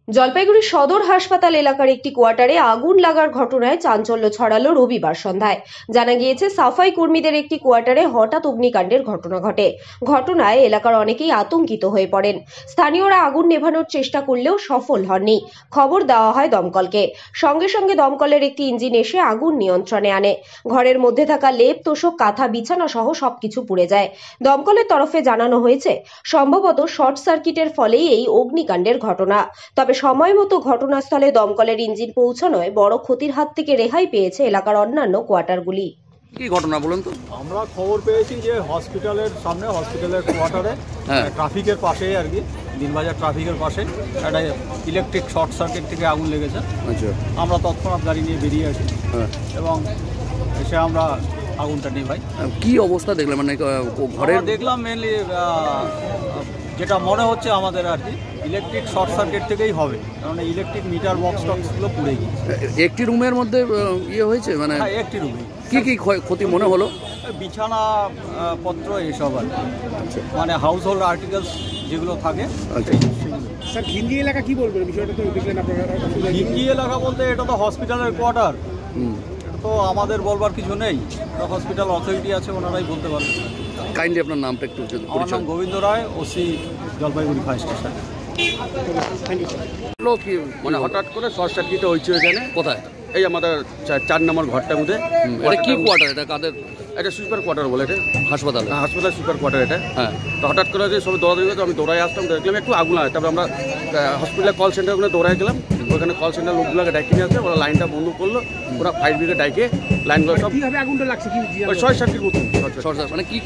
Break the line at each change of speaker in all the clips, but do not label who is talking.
জলপাইগুড়ি সদর হাসপাতাল এলাকার একটি কোয়ার্টারে আগুন লাগার ঘটনায় চাঞ্চল্য ছড়ালো রবিবার সন্ধ্যায়। জানা গিয়েছে, সাফাই কর্মীদের একটি কোয়ার্টারে হঠাৎ অগ্নিকাণ্ডের ঘটনা ঘটে। ঘটনায় এলাকার অনেকেই আতঙ্কিত হয়ে পড়েন। স্থানীয়রা আগুন নেভানোর চেষ্টা করলেও সফল হননি। খবর দেওয়া হয় দমকলকে। সঙ্গে সঙ্গে দমকলের একটি ইঞ্জিন এসে আগুন নিয়ন্ত্রণে আনে। ঘরের মধ্যে থাকা লেপ, তোশক, কাঁথা, বিছানা সহ সবকিছু পুড়ে যায়। দমকলের তরফে জানানো হয়েছে, সম্ভবত শর্ট সার্কিটের ফলেই এই অগ্নিকাণ্ডের ঘটনা। তবে সময় মতো ঘটনাস্থলে দমকলের ইঞ্জিন পৌঁছানোয় বড় ক্ষতির হাত থেকে রেহাই পেয়েছে এলাকার অন্যান্য কোয়ার্টারগুলি।
কি ঘটনা বলুন তো?
আমরা খবর পেয়েছি যে হসপিটালের সামনে, হসপিটালের কোয়ার্টারে ট্রাফিকের পাশে আর কি, দিনবাজার ট্রাফিকের পাশে একটা ইলেকট্রিক শর্ট সার্কিট থেকে আগুন লেগেছে।
আচ্ছা,
আমরা তৎক্ষণাৎ গাড়ি নিয়ে বেরিয়ে আসি এবং এসে আমরা আগুনটা নিভাই।
কি অবস্থা দেখলাম, মানে ঘরে
দেখলাম মেনলি যেটা মনে হচ্ছে আমাদের আর কি, ইলেকট্রিক শর্ট সার্কিট থেকেই হবে, কারণ ইলেকট্রিক মিটার বক্স টক্সগুলো পুড়ে গিয়েছে।
একটি রুমের মধ্যে ইয়ে হয়েছে, মানে
একটি রুমে
কি কি ক্ষতি মনে হলো?
বিছানা পত্র এসব আর কি, মানে হাউস হোল্ড আর্টিকেলস যেগুলো থাকে।
স্যার, ঘিঞ্জি এলাকা কি বলবেন বিষয়টা? তো দেখলেন আপনারা,
ঘিঞ্জি এলাকা বলতে এটা তো হসপিটালের কোয়ার্টার, এটা তো আমাদের বলবার কিছু নেই। হসপিটাল অথরিটি আছে, ওনারাই বলতে পারবেন।
কাইন্ডলি আপনার নামটা একটু?
আমার নাম Gobinda Roy, OC Jalpaiguri fire station.
Thank you sir.
কি মানে হঠাৎ করে শর্ট সার্কিট হয়েছে এখানে।
কোথায়?
এই আমাদের 4 নম্বর ঘরটার মধ্যে।
এটা কি কোয়ার্টার? এটা কাদের?
এটা সুপার কোয়ার্টার বলে, এটা
হাসপাতাল।
হাসপাতাল সুপার কোয়ার্টার এটা।
হ্যাঁ,
তো হঠাৎ করে যে সবাই দৌড়াদৌড়ি করতে, আমি দৌড়াই আসলাম, দেখলাম একটু আগুন লাগে। তারপরে আমরা হসপিটালের কল সেন্টার ওখানে দৌড়াই গেলাম। ওখানে কল সেন্টার লোকগুলোকে ডাকি নিয়ে আসলে ওরা লাইনটা বন্ধ করলো। ওরা ফায়ার ব্রিগেড ডাইকে লাইনগুলো সব
কিভাবে আগুনটা লাগছে কি
ওই শর্ট সার্কিট মতো।
মানে কি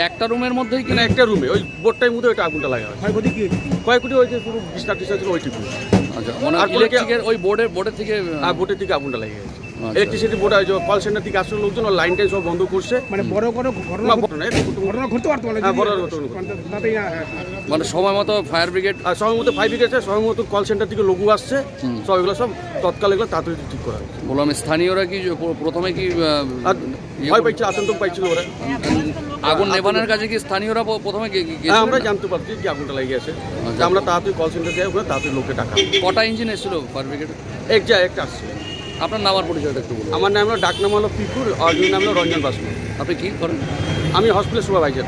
একটা রুমের মধ্যেই?
মানে একটা রুমে ওই বোর্ডটার মধ্যে ওইটা আগুনটা লাগা হয়।
ক্ষয়ক্ষতি কি?
কয়েকটি হয়েছে, শুধু বিছনা টিছনা ছিল ওইটুকু।
আচ্ছা, মানে ইলেকট্রিকের ওই বোর্ডের থেকে?
বোর্ডের থেকে আগুনটা লেগে গেছে। ইলেকট্রিসিটি বোর্ড আছে, কল সেন্টার থেকে আসলে লোকজন লাইন টাইন সব বন্ধ করছে।
মানে বড় বড় ঘটনা ঘটতে পারতো,
মানে সময় মতো ফায়ার ব্রিগেড?
আর সময় মতো ফায়ার ব্রিগেড আছে, সময় মতো কল সেন্টার থেকে লোক আসছে, সব এগুলো সব তৎকাল এগুলো তাড়াতাড়ি ঠিক করা হয়েছে।
বললাম, স্থানীয়রা কি প্রথমে কি
ভয় পাইছিল, আতঙ্ক পাইছিল ওরা?
আগুন নেভানোর কাছে কি স্থানীয়রা প্রথমে?
আমরা জানতে পারছি কি আগুনটা লেগে আছে। আমরা তাড়াতাড়ি কল সেন্টার যাই, ওখানে তাড়াতাড়ি লোককে টাকা।
কটা ইঞ্জিন এসেছিল ফায়ার ব্রিগেড?
একটা আসছে।
আপনার নাম আর পরিচয়টা একটু বলুন।
আমার নাম হলো, ডাক নাম হলো পিকুর, আর নাম হলো রঞ্জন বাসমু।
আপনি কি করেন?
আমি হসপিটাল সুপারভাইজার।